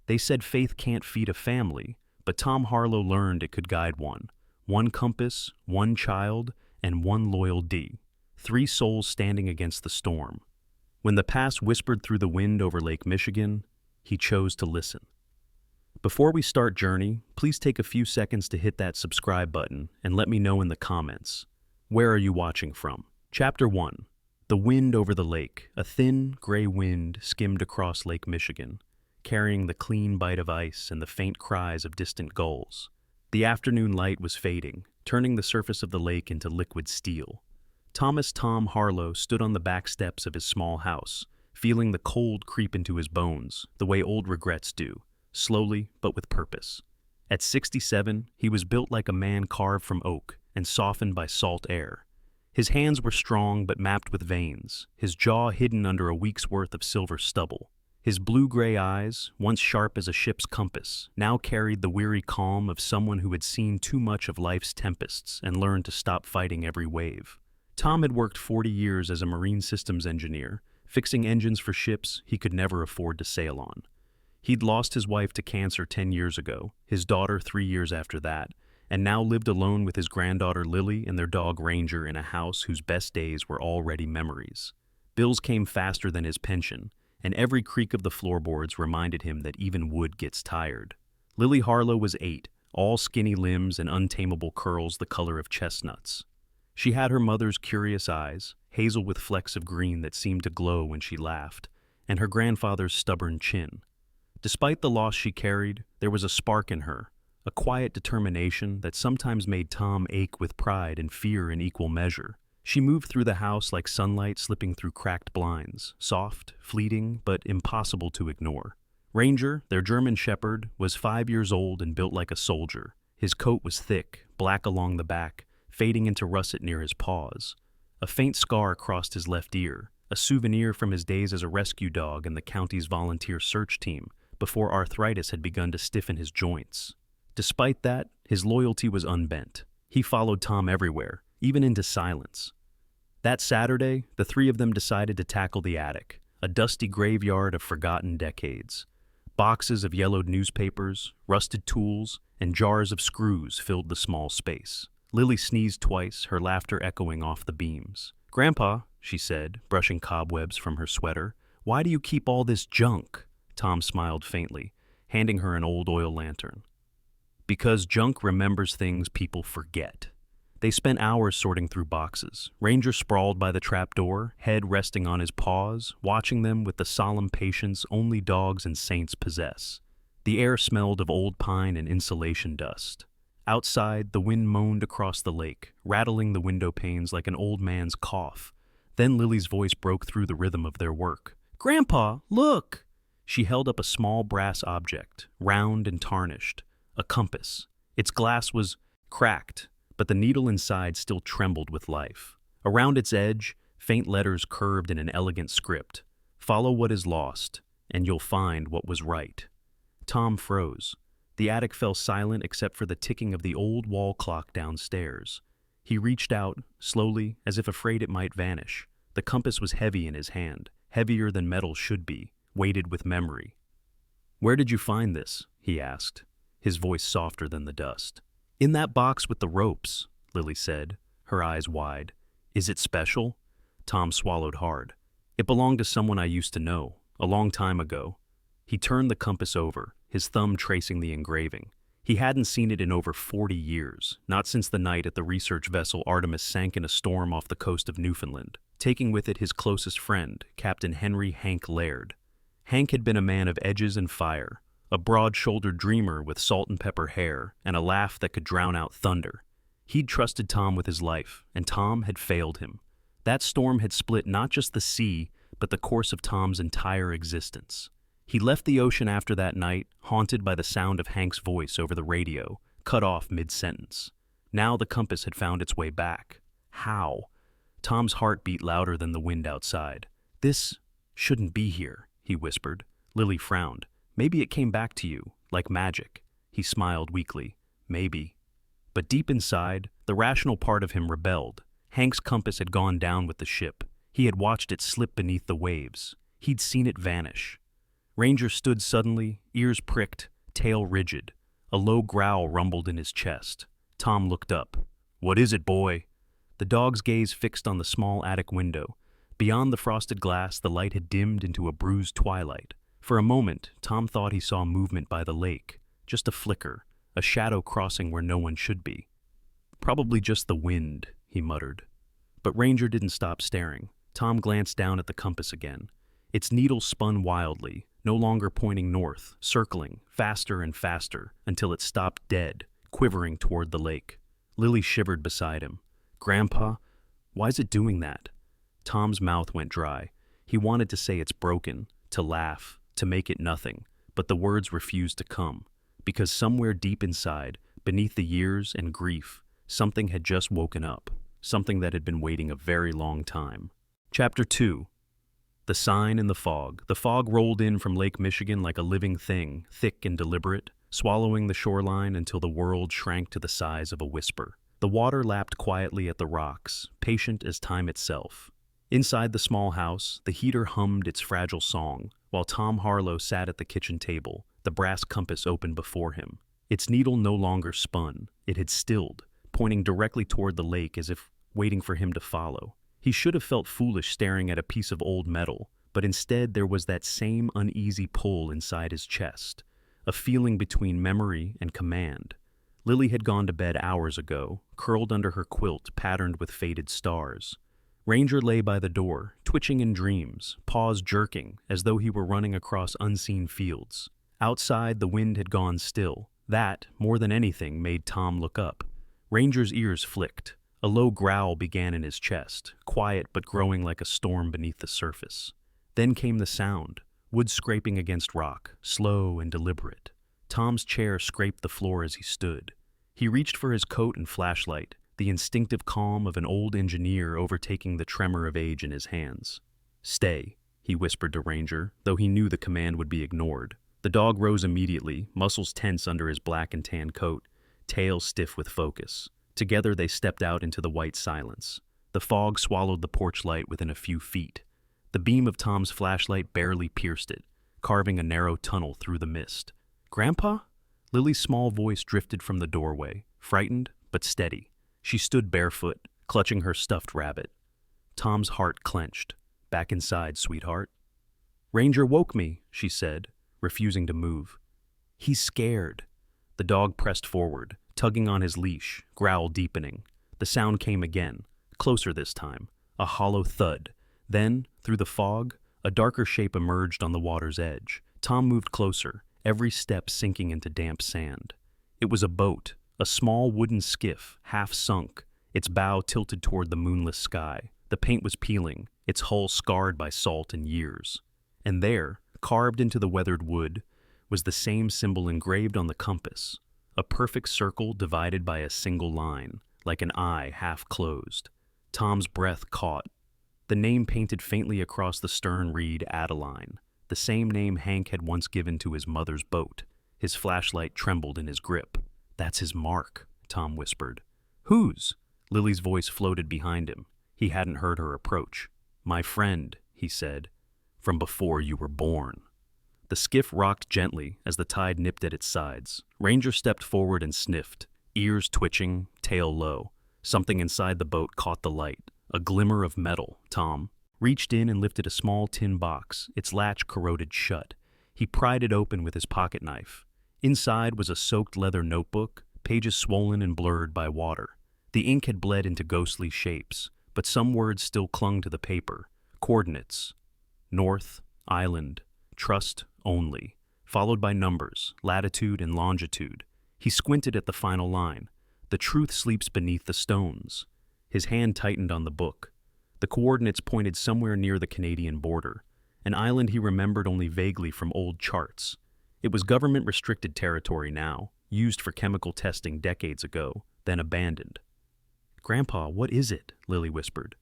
They said faith can't feed a family, but Tom Harlow learned it could guide one. One compass, one child, and one loyal D. 3 souls standing against the storm. When the past whispered through the wind over Lake Michigan, he chose to listen. Before we start Journey, please take a few seconds to hit that subscribe button and let me know in the comments. Where are you watching from? Chapter 1. The wind over the lake. A thin, gray wind skimmed across Lake Michigan, carrying the clean bite of ice and the faint cries of distant gulls. The afternoon light was fading, turning the surface of the lake into liquid steel. Thomas Tom Harlow stood on the back steps of his small house, feeling the cold creep into his bones, the way old regrets do, slowly but with purpose. At 67, he was built like a man carved from oak and softened by salt air. His hands were strong but mapped with veins, his jaw hidden under a week's worth of silver stubble. His blue-gray eyes, once sharp as a ship's compass, now carried the weary calm of someone who had seen too much of life's tempests and learned to stop fighting every wave. Tom had worked 40 years as a marine systems engineer, fixing engines for ships he could never afford to sail on. He'd lost his wife to cancer 10 years ago, his daughter 3 years after that, and now lived alone with his granddaughter Lily and their dog Ranger in a house whose best days were already memories. Bills came faster than his pension, and every creak of the floorboards reminded him that even wood gets tired. Lily Harlow was 8, all skinny limbs and untamable curls the color of chestnuts. She had her mother's curious eyes, hazel with flecks of green that seemed to glow when she laughed, and her grandfather's stubborn chin. Despite the loss she carried, there was a spark in her, a quiet determination that sometimes made Tom ache with pride and fear in equal measure. She moved through the house like sunlight slipping through cracked blinds, soft, fleeting, but impossible to ignore. Ranger, their German shepherd, was 5 years old and built like a soldier. His coat was thick, black along the back, fading into russet near his paws. A faint scar crossed his left ear, a souvenir from his days as a rescue dog in the county's volunteer search team, before arthritis had begun to stiffen his joints. Despite that, his loyalty was unbent. He followed Tom everywhere, even into silence. That Saturday, the 3 of them decided to tackle the attic, a dusty graveyard of forgotten decades. Boxes of yellowed newspapers, rusted tools, and jars of screws filled the small space. Lily sneezed twice, her laughter echoing off the beams. "Grandpa," she said, brushing cobwebs from her sweater, "why do you keep all this junk?" Tom smiled faintly, handing her an old oil lantern. "Because junk remembers things people forget." They spent hours sorting through boxes. Ranger sprawled by the trapdoor, head resting on his paws, watching them with the solemn patience only dogs and saints possess. The air smelled of old pine and insulation dust. Outside, the wind moaned across the lake, rattling the window panes like an old man's cough. Then Lily's voice broke through the rhythm of their work. "Grandpa, look!" She held up a small brass object, round and tarnished, a compass. Its glass was cracked, but the needle inside still trembled with life. Around its edge, faint letters curved in an elegant script. "Follow what is lost, and you'll find what was right." Tom froze. The attic fell silent except for the ticking of the old wall clock downstairs. He reached out, slowly, as if afraid it might vanish. The compass was heavy in his hand, heavier than metal should be, weighted with memory. "Where did you find this?" he asked, his voice softer than the dust. "In that box with the ropes," Lily said, her eyes wide. "Is it special?" Tom swallowed hard. "It belonged to someone I used to know, a long time ago." He turned the compass over, his thumb tracing the engraving. He hadn't seen it in over 40 years, not since the night at the research vessel Artemis sank in a storm off the coast of Newfoundland, taking with it his closest friend, Captain Henry Hank Laird. Hank had been a man of edges and fire, a broad-shouldered dreamer with salt and pepper hair and a laugh that could drown out thunder. He'd trusted Tom with his life, and Tom had failed him. That storm had split not just the sea, but the course of Tom's entire existence. He left the ocean after that night, haunted by the sound of Hank's voice over the radio, cut off mid-sentence. Now the compass had found its way back. How? Tom's heart beat louder than the wind outside. "This shouldn't be here," he whispered. Lily frowned. "Maybe it came back to you, like magic." He smiled weakly. "Maybe." But deep inside, the rational part of him rebelled. Hank's compass had gone down with the ship. He had watched it slip beneath the waves. He'd seen it vanish. Ranger stood suddenly, ears pricked, tail rigid. A low growl rumbled in his chest. Tom looked up. "What is it, boy?" The dog's gaze fixed on the small attic window. Beyond the frosted glass, the light had dimmed into a bruised twilight. For a moment, Tom thought he saw movement by the lake. Just a flicker, a shadow crossing where no one should be. "Probably just the wind," he muttered. But Ranger didn't stop staring. Tom glanced down at the compass again. Its needle spun wildly, no longer pointing north, circling, faster and faster, until it stopped dead, quivering toward the lake. Lily shivered beside him. "Grandpa, why's it doing that?" Tom's mouth went dry. He wanted to say it's broken, to laugh, to make it nothing, but the words refused to come, because somewhere deep inside, beneath the years and grief, something had just woken up, something that had been waiting a very long time. Chapter 2. The sign in the fog. The fog rolled in from Lake Michigan like a living thing, thick and deliberate, swallowing the shoreline until the world shrank to the size of a whisper. The water lapped quietly at the rocks, patient as time itself. Inside the small house, the heater hummed its fragile song, while Tom Harlow sat at the kitchen table, the brass compass open before him. Its needle no longer spun. It had stilled, pointing directly toward the lake as if waiting for him to follow. He should have felt foolish staring at a piece of old metal, but instead there was that same uneasy pull inside his chest, a feeling between memory and command. Lily had gone to bed hours ago, curled under her quilt patterned with faded stars. Ranger lay by the door, twitching in dreams, paws jerking as though he were running across unseen fields. Outside, the wind had gone still. That, more than anything, made Tom look up. Ranger's ears flicked. A low growl began in his chest, quiet but growing like a storm beneath the surface. Then came the sound, wood scraping against rock, slow and deliberate. Tom's chair scraped the floor as he stood. He reached for his coat and flashlight, the instinctive calm of an old engineer overtaking the tremor of age in his hands. "Stay," he whispered to Ranger, though he knew the command would be ignored. The dog rose immediately, muscles tense under his black and tan coat, tail stiff with focus. Together they stepped out into the white silence. The fog swallowed the porch light within a few feet. The beam of Tom's flashlight barely pierced it, carving a narrow tunnel through the mist. "Grandpa?" Lily's small voice drifted from the doorway, frightened but steady. She stood barefoot, clutching her stuffed rabbit. Tom's heart clenched. "Back inside, sweetheart." "Ranger woke me," she said, refusing to move. "He's scared." The dog pressed forward, tugging on his leash, growl deepening. The sound came again, closer this time, a hollow thud. Then, through the fog, a darker shape emerged on the water's edge. Tom moved closer, every step sinking into damp sand. It was a boat, a small wooden skiff, half sunk, its bow tilted toward the moonless sky. The paint was peeling, its hull scarred by salt and years. And there, carved into the weathered wood, was the same symbol engraved on the compass, a perfect circle divided by a single line, like an eye half closed. Tom's breath caught. The name painted faintly across the stern read Adeline, the same name Hank had once given to his mother's boat. His flashlight trembled in his grip. "That's his mark," Tom whispered. "Whose?" Lily's voice floated behind him. He hadn't heard her approach. "My friend," he said, "from before you were born." The skiff rocked gently as the tide nipped at its sides. Ranger stepped forward and sniffed, ears twitching, tail low. Something inside the boat caught the light, a glimmer of metal. Tom reached in and lifted a small tin box, its latch corroded shut. He pried it open with his pocket knife. Inside was a soaked leather notebook, pages swollen and blurred by water. The ink had bled into ghostly shapes, but some words still clung to the paper. Coordinates: north, island, trust only, followed by numbers, latitude and longitude. He squinted at the final line. "The truth sleeps beneath the stones." His hand tightened on the book. The coordinates pointed somewhere near the Canadian border, an island he remembered only vaguely from old charts. It was government-restricted territory now, used for chemical testing decades ago, then abandoned. "Grandpa, what is it?" Lily whispered.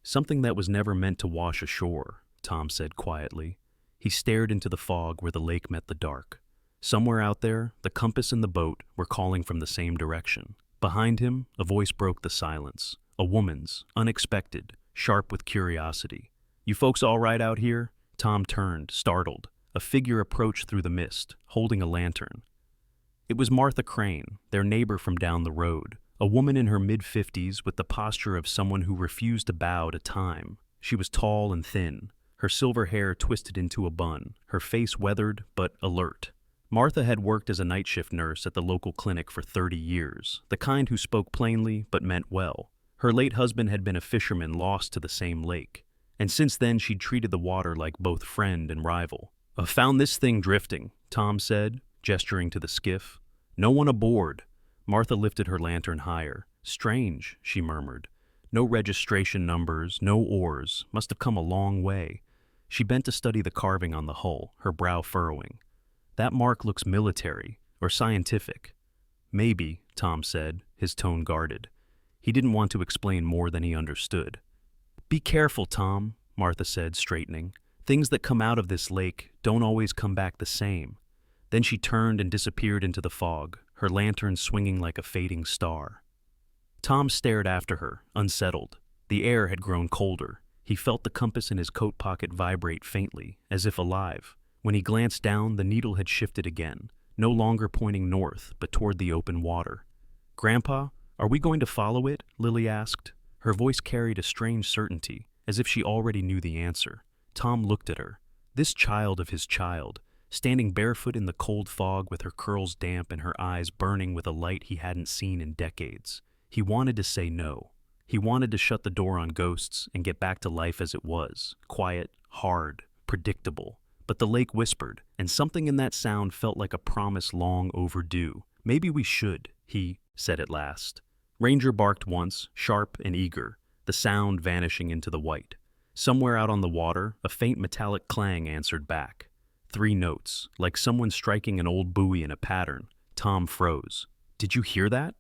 "Something that was never meant to wash ashore," Tom said quietly. He stared into the fog where the lake met the dark. Somewhere out there, the compass and the boat were calling from the same direction. Behind him, a voice broke the silence, a woman's, unexpected, sharp with curiosity. "You folks all right out here?" Tom turned, startled. A figure approached through the mist, holding a lantern. It was Martha Crane, their neighbor from down the road, a woman in her mid-50s with the posture of someone who refused to bow to time. She was tall and thin, her silver hair twisted into a bun, her face weathered but alert. Martha had worked as a night shift nurse at the local clinic for 30 years, the kind who spoke plainly but meant well. Her late husband had been a fisherman lost to the same lake, and since then she'd treated the water like both friend and rival. "I found this thing drifting," Tom said, gesturing to the skiff. "No one aboard." Martha lifted her lantern higher. "Strange," she murmured. "No registration numbers, no oars. Must have come a long way." She bent to study the carving on the hull, her brow furrowing. "That mark looks military, or scientific." "Maybe," Tom said, his tone guarded. He didn't want to explain more than he understood. "Be careful, Tom," Martha said, straightening. "Things that come out of this lake don't always come back the same." Then she turned and disappeared into the fog, her lantern swinging like a fading star. Tom stared after her, unsettled. The air had grown colder. He felt the compass in his coat pocket vibrate faintly, as if alive. When he glanced down, the needle had shifted again, no longer pointing north, but toward the open water. "Grandpa, are we going to follow it?" Lily asked. Her voice carried a strange certainty, as if she already knew the answer. Tom looked at her. This child of his child, standing barefoot in the cold fog with her curls damp and her eyes burning with a light he hadn't seen in decades. He wanted to say no. He wanted to shut the door on ghosts and get back to life as it was, quiet, hard, predictable. But the lake whispered, and something in that sound felt like a promise long overdue. "Maybe we should," he said at last. Ranger barked once, sharp and eager, the sound vanishing into the white. Somewhere out on the water, a faint metallic clang answered back. 3 notes, like someone striking an old buoy in a pattern. Tom froze. "Did you hear that?"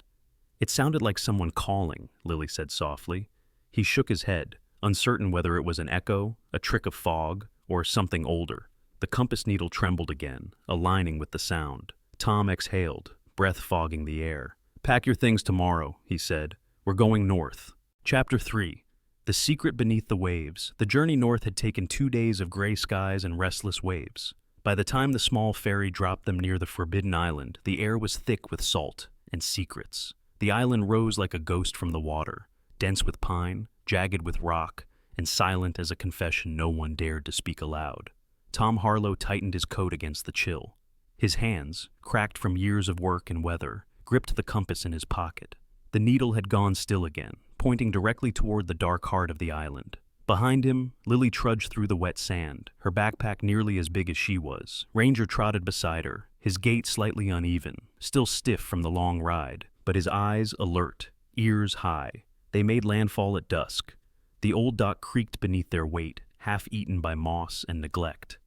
"It sounded like someone calling," Lily said softly. He shook his head, uncertain whether it was an echo, a trick of fog, or something older. The compass needle trembled again, aligning with the sound. Tom exhaled, breath fogging the air. "Pack your things tomorrow," he said. "We're going north." Chapter 3. The Secret Beneath the Waves. The journey north had taken 2 days of gray skies and restless waves. By the time the small ferry dropped them near the Forbidden Island, the air was thick with salt and secrets. The island rose like a ghost from the water, dense with pine, jagged with rock, and silent as a confession no one dared to speak aloud. Tom Harlow tightened his coat against the chill. His hands, cracked from years of work and weather, gripped the compass in his pocket. The needle had gone still again, pointing directly toward the dark heart of the island. Behind him, Lily trudged through the wet sand, her backpack nearly as big as she was. Ranger trotted beside her, his gait slightly uneven, still stiff from the long ride, but his eyes alert, ears high. They made landfall at dusk. The old dock creaked beneath their weight, half eaten by moss and neglect.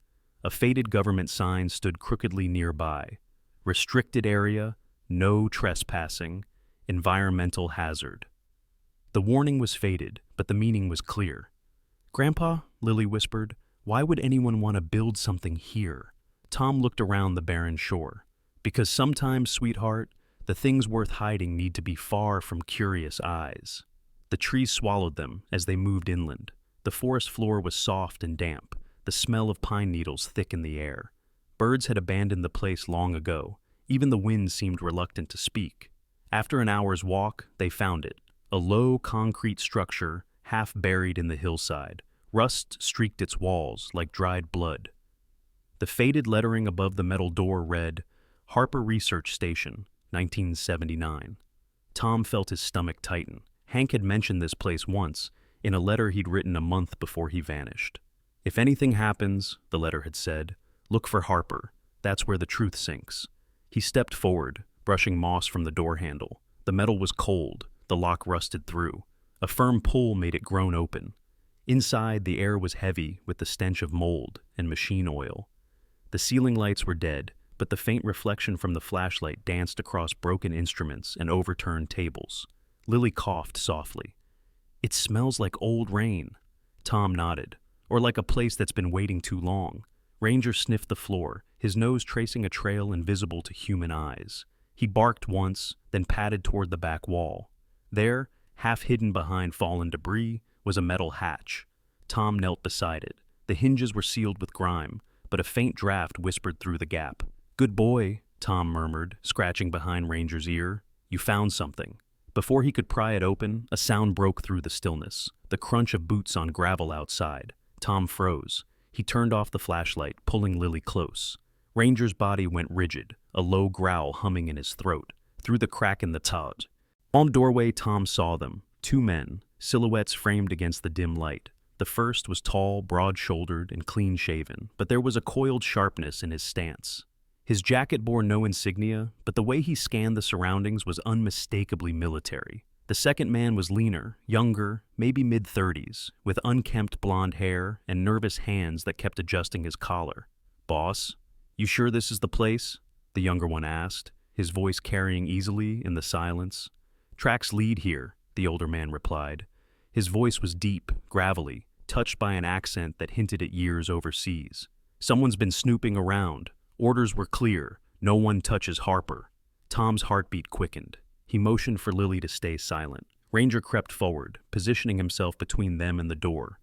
A faded government sign stood crookedly nearby. Restricted area, no trespassing, environmental hazard. The warning was faded, but the meaning was clear. "Grandpa," Lily whispered, "why would anyone want to build something here?" Tom looked around the barren shore. "Because sometimes, sweetheart, the things worth hiding need to be far from curious eyes." The trees swallowed them as they moved inland. The forest floor was soft and damp, the smell of pine needles thick in the air. Birds had abandoned the place long ago. Even the wind seemed reluctant to speak. After an hour's walk, they found it. A low concrete structure, half buried in the hillside. Rust streaked its walls like dried blood. The faded lettering above the metal door read, "Harper Research Station, 1979. Tom felt his stomach tighten. Hank had mentioned this place once, in a letter he'd written a month before he vanished. "If anything happens," the letter had said, "look for Harper. That's where the truth sinks." He stepped forward, brushing moss from the door handle. The metal was cold, the lock rusted through. A firm pull made it groan open. Inside, the air was heavy with the stench of mold and machine oil. The ceiling lights were dead, but the faint reflection from the flashlight danced across broken instruments and overturned tables. Lily coughed softly. "It smells like old rain." Tom nodded. "Or like a place that's been waiting too long." Ranger sniffed the floor, his nose tracing a trail invisible to human eyes. He barked once, then padded toward the back wall. There, half hidden behind fallen debris, was a metal hatch. Tom knelt beside it. The hinges were sealed with grime, but a faint draft whispered through the gap. "Good boy," Tom murmured, scratching behind Ranger's ear. "You found something." Before he could pry it open, a sound broke through the stillness, the crunch of boots on gravel outside. Tom froze. He turned off the flashlight, pulling Lily close. Ranger's body went rigid, a low growl humming in his throat. Through the crack in the tod. On the doorway, Tom saw them, two men, silhouettes framed against the dim light. The first was tall, broad-shouldered, and clean-shaven, but there was a coiled sharpness in his stance. His jacket bore no insignia, but the way he scanned the surroundings was unmistakably military. The second man was leaner, younger, maybe mid-30s, with unkempt blonde hair and nervous hands that kept adjusting his collar. "Boss, you sure this is the place?" the younger one asked, his voice carrying easily in the silence. "Tracks lead here," the older man replied. His voice was deep, gravelly, touched by an accent that hinted at years overseas. "Someone's been snooping around. Orders were clear. No one touches Harper." Tom's heartbeat quickened. He motioned for Lily to stay silent. Ranger crept forward, positioning himself between them and the door.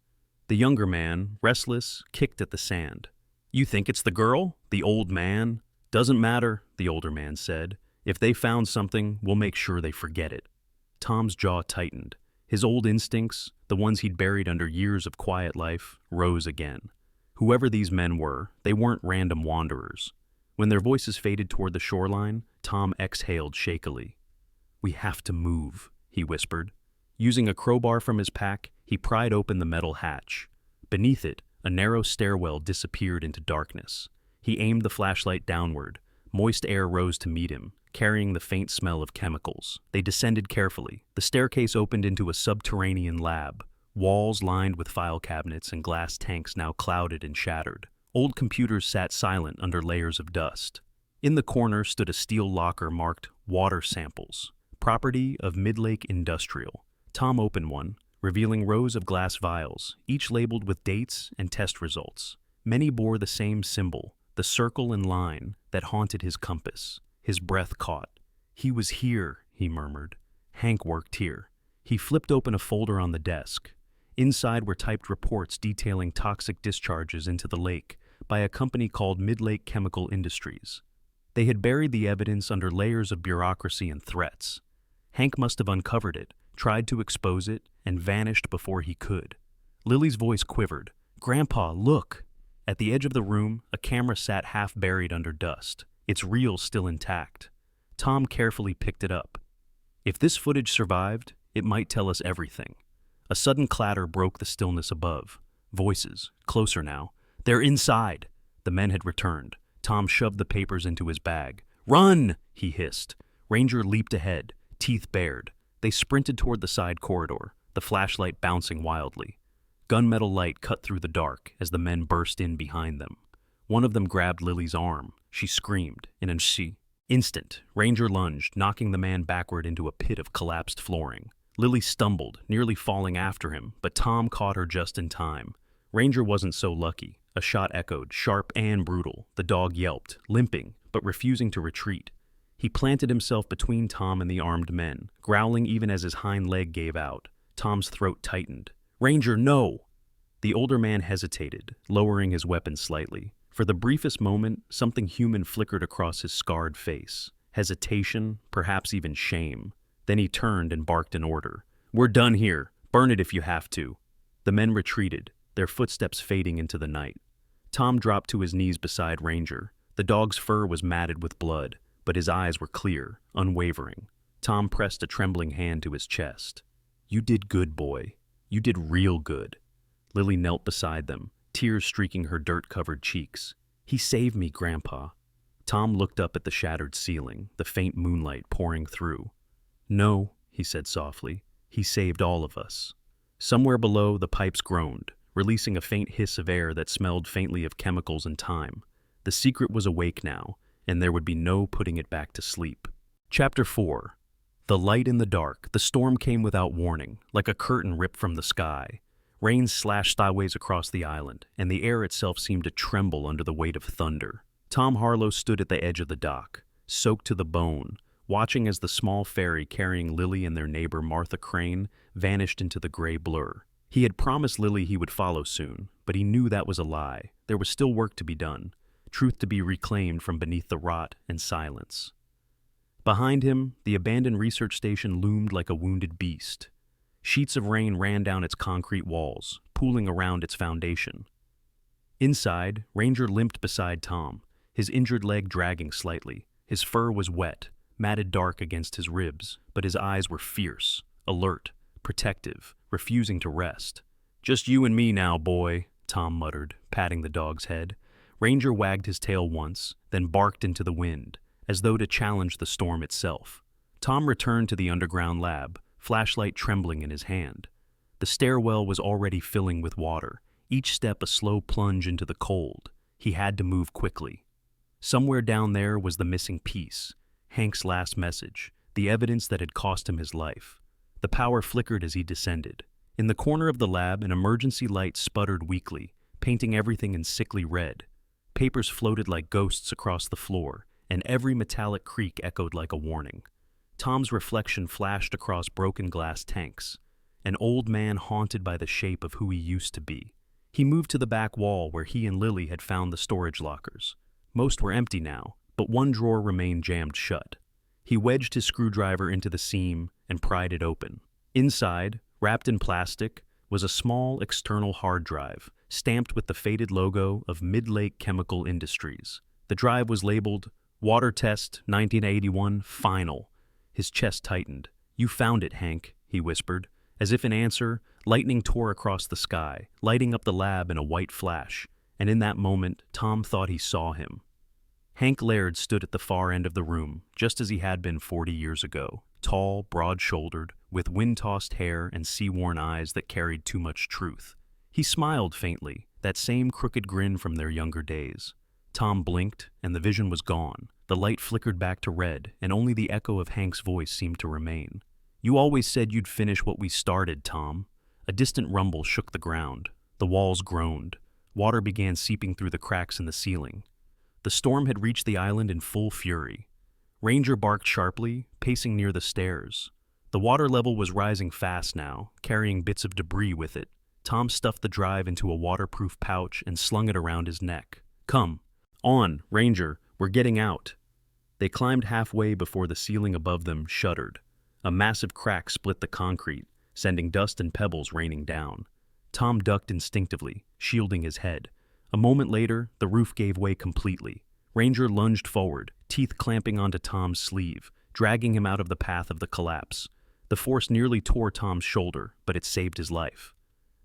The younger man, restless, kicked at the sand. "You think it's the girl? The old man?" "Doesn't matter," the older man said. "If they found something, we'll make sure they forget it." Tom's jaw tightened. His old instincts, the ones he'd buried under years of quiet life, rose again. Whoever these men were, they weren't random wanderers. When their voices faded toward the shoreline, Tom exhaled shakily. "We have to move," he whispered. Using a crowbar from his pack, he pried open the metal hatch. Beneath it, a narrow stairwell disappeared into darkness. He aimed the flashlight downward. Moist air rose to meet him, carrying the faint smell of chemicals. They descended carefully. The staircase opened into a subterranean lab, walls lined with file cabinets and glass tanks now clouded and shattered. Old computers sat silent under layers of dust. In the corner stood a steel locker marked "Water Samples," property of Midlake Industrial. Tom opened one, revealing rows of glass vials, each labeled with dates and test results. Many bore the same symbol, the circle and line that haunted his compass. His breath caught. "He was here," he murmured. "Hank worked here." He flipped open a folder on the desk. Inside were typed reports detailing toxic discharges into the lake by a company called Midlake Chemical Industries. They had buried the evidence under layers of bureaucracy and threats. Hank must have uncovered it, tried to expose it, and vanished before he could. Lily's voice quivered. "Grandpa, look!" At the edge of the room, a camera sat half buried under dust, its reel still intact. Tom carefully picked it up. If this footage survived, it might tell us everything. A sudden clatter broke the stillness above. Voices, closer now. "They're inside!" The men had returned. Tom shoved the papers into his bag. "Run!" he hissed. Ranger leaped ahead, teeth bared. They sprinted toward the side corridor, the flashlight bouncing wildly. Gunmetal light cut through the dark as the men burst in behind them. One of them grabbed Lily's arm. She screamed. In an instant, Ranger lunged, knocking the man backward into a pit of collapsed flooring. Lily stumbled, nearly falling after him, but Tom caught her just in time. Ranger wasn't so lucky. A shot echoed, sharp and brutal. The dog yelped, limping, but refusing to retreat. He planted himself between Tom and the armed men, growling even as his hind leg gave out. Tom's throat tightened. "Ranger, no!" The older man hesitated, lowering his weapon slightly. For the briefest moment, something human flickered across his scarred face. Hesitation, perhaps even shame. Then he turned and barked an order. "We're done here. Burn it if you have to." The men retreated, their footsteps fading into the night. Tom dropped to his knees beside Ranger. The dog's fur was matted with blood, but his eyes were clear, unwavering. Tom pressed a trembling hand to his chest. "You did good, boy. You did real good." Lily knelt beside them, tears streaking her dirt-covered cheeks. "He saved me, Grandpa." Tom looked up at the shattered ceiling, the faint moonlight pouring through. "No," he said softly, "he saved all of us." Somewhere below, the pipes groaned, releasing a faint hiss of air that smelled faintly of chemicals and time. The secret was awake now, and there would be no putting it back to sleep. Chapter 4. The light in the dark. The storm came without warning, like a curtain ripped from the sky. Rain slashed sideways across the island, and the air itself seemed to tremble under the weight of thunder. Tom Harlow stood at the edge of the dock, soaked to the bone, watching as the small ferry carrying Lily and their neighbor Martha Crane vanished into the gray blur. He had promised Lily he would follow soon, but he knew that was a lie. there was still work to be done, truth to be reclaimed from beneath the rot and silence. Behind him, the abandoned research station loomed like a wounded beast. Sheets of rain ran down its concrete walls, pooling around its foundation. Inside, Ranger limped beside Tom, his injured leg dragging slightly. His fur was wet, matted dark against his ribs, but his eyes were fierce, alert, protective, refusing to rest. "Just you and me now, boy," Tom muttered, patting the dog's head. Ranger wagged his tail once, then barked into the wind, as though to challenge the storm itself. Tom returned to the underground lab, flashlight trembling in his hand. The stairwell was already filling with water, each step a slow plunge into the cold. He had to move quickly. Somewhere down there was the missing piece, Hank's last message, the evidence that had cost him his life. The power flickered as he descended. In the corner of the lab, an emergency light sputtered weakly, painting everything in sickly red. Papers floated like ghosts across the floor, and every metallic creak echoed like a warning. Tom's reflection flashed across broken glass tanks, an old man haunted by the shape of who he used to be. He moved to the back wall where he and Lily had found the storage lockers. Most were empty now, but one drawer remained jammed shut. He wedged his screwdriver into the seam and pried it open. Inside, wrapped in plastic, was a small external hard drive, stamped with the faded logo of Mid-Lake Chemical Industries. The drive was labeled, "Water Test 1981 Final." His chest tightened. "You found it, Hank," he whispered. As if in answer, lightning tore across the sky, lighting up the lab in a white flash, and in that moment, Tom thought he saw him. Hank Laird stood at the far end of the room, just as he had been 40 years ago, tall, broad-shouldered, with wind-tossed hair and sea-worn eyes that carried too much truth. He smiled faintly, that same crooked grin from their younger days. Tom blinked, and the vision was gone. The light flickered back to red, and only the echo of Hank's voice seemed to remain. "You always said you'd finish what we started, Tom." A distant rumble shook the ground. The walls groaned. Water began seeping through the cracks in the ceiling. The storm had reached the island in full fury. Ranger barked sharply, pacing near the stairs. The water level was rising fast now, carrying bits of debris with it. Tom stuffed the drive into a waterproof pouch and slung it around his neck. "Come. On, Ranger, we're getting out." They climbed halfway before the ceiling above them shuddered. A massive crack split the concrete, sending dust and pebbles raining down. Tom ducked instinctively, shielding his head. A moment later, the roof gave way completely. Ranger lunged forward, teeth clamping onto Tom's sleeve, dragging him out of the path of the collapse. The force nearly tore Tom's shoulder, but it saved his life.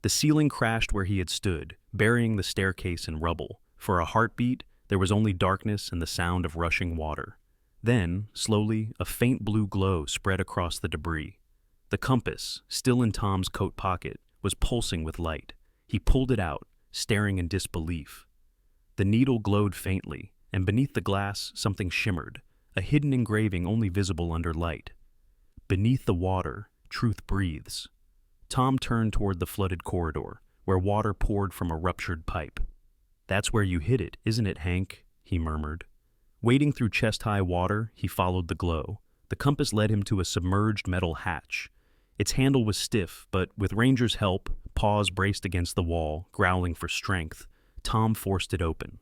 The ceiling crashed where he had stood, burying the staircase in rubble. For a heartbeat, there was only darkness and the sound of rushing water. Then, slowly, a faint blue glow spread across the debris. The compass, still in Tom's coat pocket, was pulsing with light. He pulled it out, staring in disbelief. The needle glowed faintly, and beneath the glass something shimmered, a hidden engraving only visible under light. "Beneath the water, truth breathes." Tom turned toward the flooded corridor, where water poured from a ruptured pipe. "That's where you hid it, isn't it, Hank?" he murmured. Wading through chest-high water, he followed the glow. The compass led him to a submerged metal hatch. Its handle was stiff, but with Ranger's help, paws braced against the wall, growling for strength, Tom forced it open.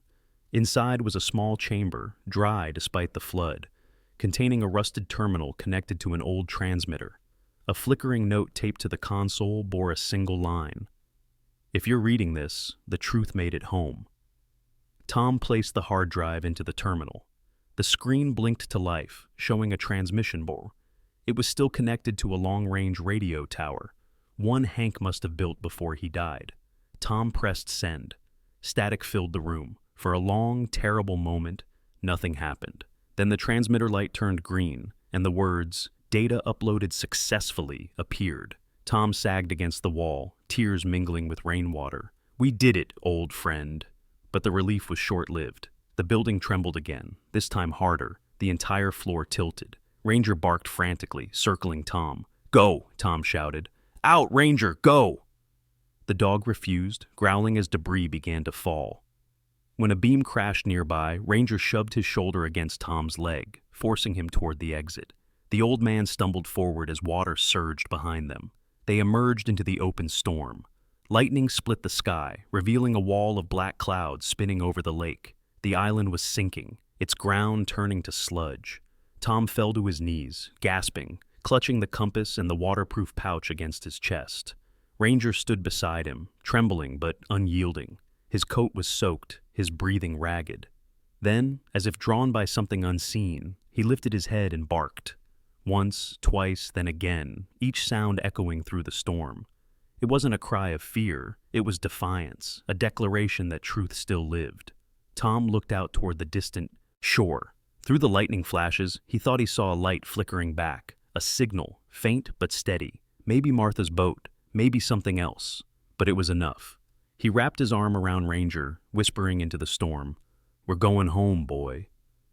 Inside was a small chamber, dry despite the flood, containing a rusted terminal connected to an old transmitter. A flickering note taped to the console bore a single line. "If you're reading this, the truth made it home." Tom placed the hard drive into the terminal. The screen blinked to life, showing a transmission board. It was still connected to a long-range radio tower, one Hank must have built before he died. Tom pressed send. Static filled the room. For a long, terrible moment, nothing happened. Then the transmitter light turned green, and the words, "Data uploaded successfully," appeared. Tom sagged against the wall, tears mingling with rainwater. "We did it, old friend." But the relief was short-lived. The building trembled again, this time harder. The entire floor tilted. Ranger barked frantically, circling Tom. "Go!" Tom shouted. "Out, Ranger, go!" The dog refused, growling as debris began to fall. When a beam crashed nearby, Ranger shoved his shoulder against Tom's leg, forcing him toward the exit. The old man stumbled forward as water surged behind them. They emerged into the open storm. Lightning split the sky, revealing a wall of black clouds spinning over the lake. The island was sinking, its ground turning to sludge. Tom fell to his knees, gasping, clutching the compass and the waterproof pouch against his chest. Ranger stood beside him, trembling but unyielding. His coat was soaked, his breathing ragged. Then, as if drawn by something unseen, he lifted his head and barked. Once, twice, then again, each sound echoing through the storm. It wasn't a cry of fear, it was defiance, a declaration that truth still lived. Tom looked out toward the distant shore. Through the lightning flashes, he thought he saw a light flickering back, a signal, faint but steady. Maybe Martha's boat, maybe something else. But it was enough. He wrapped his arm around Ranger, whispering into the storm, "We're going home, boy."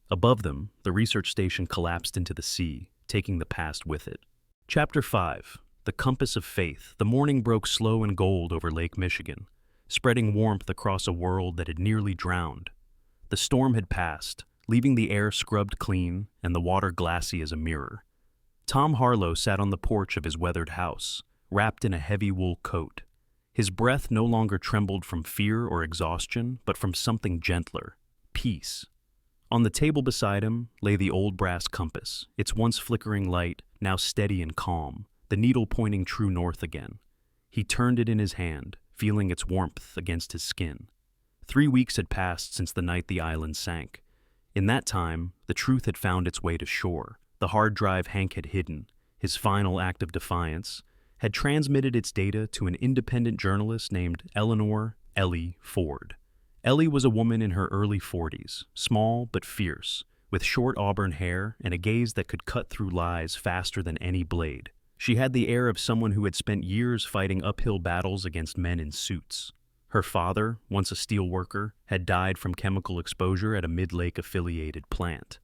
Above them, the research station collapsed into the sea, taking the past with it. Chapter 5. The Compass of Faith. The morning broke slow and gold over Lake Michigan, spreading warmth across a world that had nearly drowned. The storm had passed, leaving the air scrubbed clean and the water glassy as a mirror. Tom Harlow sat on the porch of his weathered house, wrapped in a heavy wool coat. His breath no longer trembled from fear or exhaustion, but from something gentler, peace. On the table beside him lay the old brass compass, its once flickering light now steady and calm, the needle pointing true north again. He turned it in his hand, feeling its warmth against his skin. 3 weeks had passed since the night the island sank. In that time, the truth had found its way to shore. The hard drive Hank had hidden, his final act of defiance, had transmitted its data to an independent journalist named Eleanor Ellie Ford. Ellie was a woman in her early 40s, small but fierce, with short auburn hair and a gaze that could cut through lies faster than any blade. She had the air of someone who had spent years fighting uphill battles against men in suits. Her father, once a steel worker, had died from chemical exposure at a Mid-Lake affiliated plant,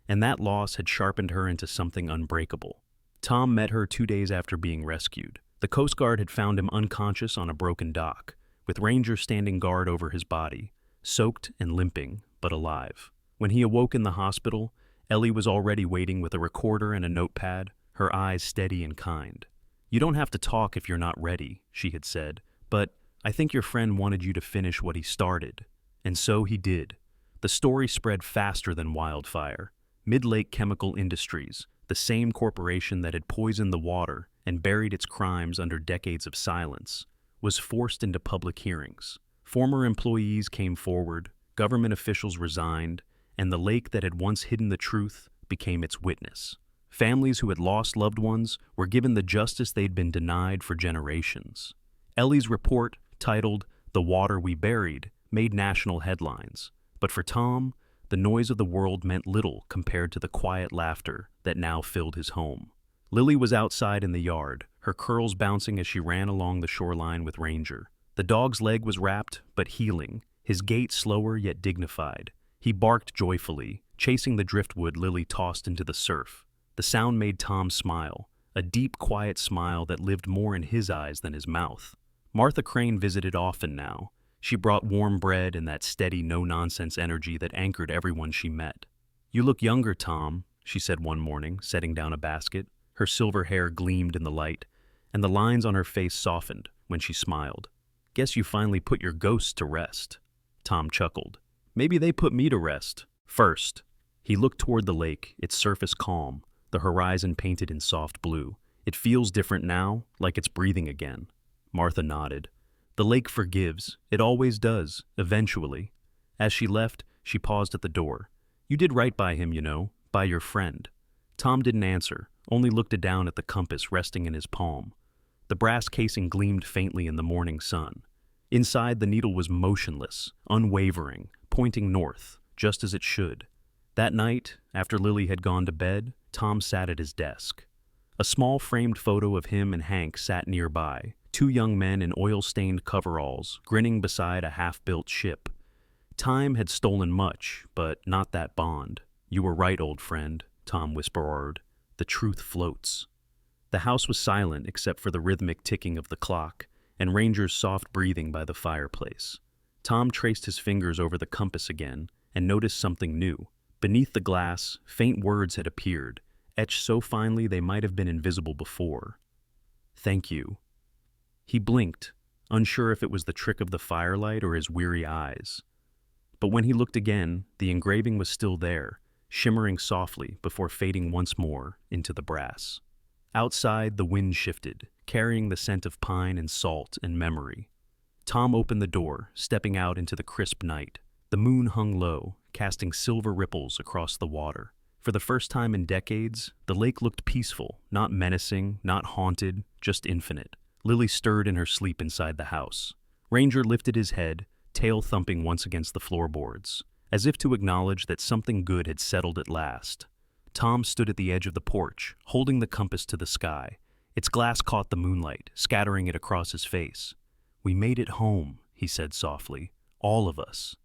and that loss had sharpened her into something unbreakable. Tom met her 2 days after being rescued. The Coast Guard had found him unconscious on a broken dock, with Ranger standing guard over his body, soaked and limping, but alive. When he awoke in the hospital, Ellie was already waiting with a recorder and a notepad, her eyes steady and kind. "You don't have to talk if you're not ready," she had said, "but I think your friend wanted you to finish what he started." And so he did. The story spread faster than wildfire. Mid-Lake Chemical Industries, the same corporation that had poisoned the water and buried its crimes under decades of silence, was forced into public hearings. Former employees came forward, government officials resigned, and the lake that had once hidden the truth became its witness. Families who had lost loved ones were given the justice they'd been denied for generations. Ellie's report, titled "The Water We Buried," made national headlines. But for Tom, the noise of the world meant little compared to the quiet laughter that now filled his home. Lily was outside in the yard, her curls bouncing as she ran along the shoreline with Ranger. The dog's leg was wrapped, but healing, his gait slower yet dignified. He barked joyfully, chasing the driftwood Lily tossed into the surf. The sound made Tom smile, a deep, quiet smile that lived more in his eyes than his mouth. Martha Crane visited often now. She brought warm bread and that steady, no-nonsense energy that anchored everyone she met. "You look younger, Tom," she said one morning, setting down a basket. Her silver hair gleamed in the light, and the lines on her face softened when she smiled. "Guess you finally put your ghosts to rest." Tom chuckled. "Maybe they put me to rest first." He looked toward the lake, its surface calm, the horizon painted in soft blue. "It feels different now, like it's breathing again." Martha nodded. "The lake forgives. It always does, eventually." As she left, she paused at the door. "You did right by him, you know, by your friend." Tom didn't answer, only looked down at the compass resting in his palm. The brass casing gleamed faintly in the morning sun. Inside, the needle was motionless, unwavering, pointing north, just as it should. That night, after Lily had gone to bed, Tom sat at his desk. A small framed photo of him and Hank sat nearby, 2 young men in oil-stained coveralls, grinning beside a half-built ship. Time had stolen much, but not that bond. "You were right, old friend," Tom whispered. "The truth floats." The house was silent except for the rhythmic ticking of the clock and Ranger's soft breathing by the fireplace. Tom traced his fingers over the compass again and noticed something new. Beneath the glass, faint words had appeared, etched so finely they might have been invisible before. "Thank you." He blinked, unsure if it was the trick of the firelight or his weary eyes. But when he looked again, the engraving was still there, shimmering softly before fading once more into the brass. Outside, the wind shifted, carrying the scent of pine and salt and memory. Tom opened the door, stepping out into the crisp night. The moon hung low, casting silver ripples across the water. For the first time in decades, the lake looked peaceful, not menacing, not haunted, just infinite. Lily stirred in her sleep inside the house. Ranger lifted his head, tail thumping once against the floorboards, as if to acknowledge that something good had settled at last. Tom stood at the edge of the porch, holding the compass to the sky. Its glass caught the moonlight, scattering it across his face. "We made it home," he said softly. "All of us."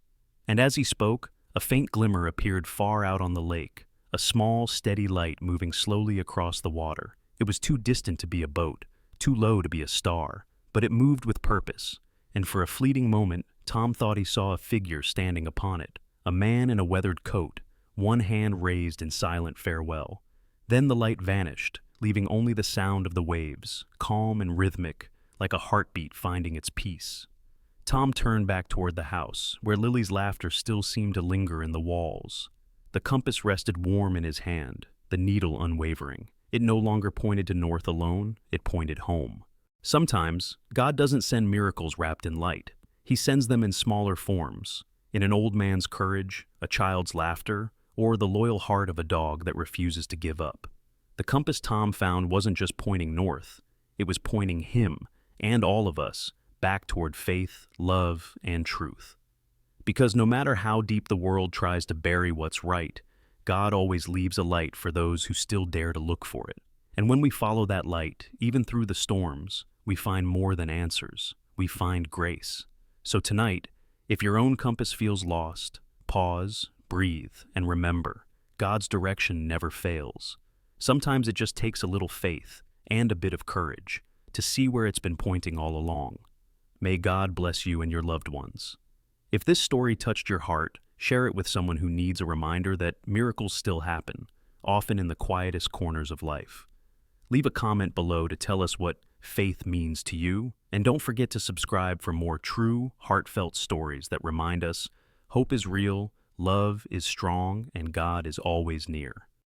And as he spoke, a faint glimmer appeared far out on the lake, a small, steady light moving slowly across the water. It was too distant to be a boat, too low to be a star, but it moved with purpose, and for a fleeting moment, Tom thought he saw a figure standing upon it, a man in a weathered coat, one hand raised in silent farewell. Then the light vanished, leaving only the sound of the waves, calm and rhythmic, like a heartbeat finding its peace. Tom turned back toward the house, where Lily's laughter still seemed to linger in the walls. The compass rested warm in his hand, the needle unwavering. It no longer pointed to north alone, it pointed home. Sometimes, God doesn't send miracles wrapped in light. He sends them in smaller forms, in an old man's courage, a child's laughter, or the loyal heart of a dog that refuses to give up. The compass Tom found wasn't just pointing north, it was pointing him, and all of us, back toward faith, love, and truth. Because no matter how deep the world tries to bury what's right, God always leaves a light for those who still dare to look for it. And when we follow that light, even through the storms, we find more than answers. We find grace. So tonight, if your own compass feels lost, pause, breathe, and remember, God's direction never fails. Sometimes it just takes a little faith and a bit of courage to see where it's been pointing all along. May God bless you and your loved ones. If this story touched your heart, share it with someone who needs a reminder that miracles still happen, often in the quietest corners of life. Leave a comment below to tell us what faith means to you, and don't forget to subscribe for more true, heartfelt stories that remind us hope is real, love is strong, and God is always near.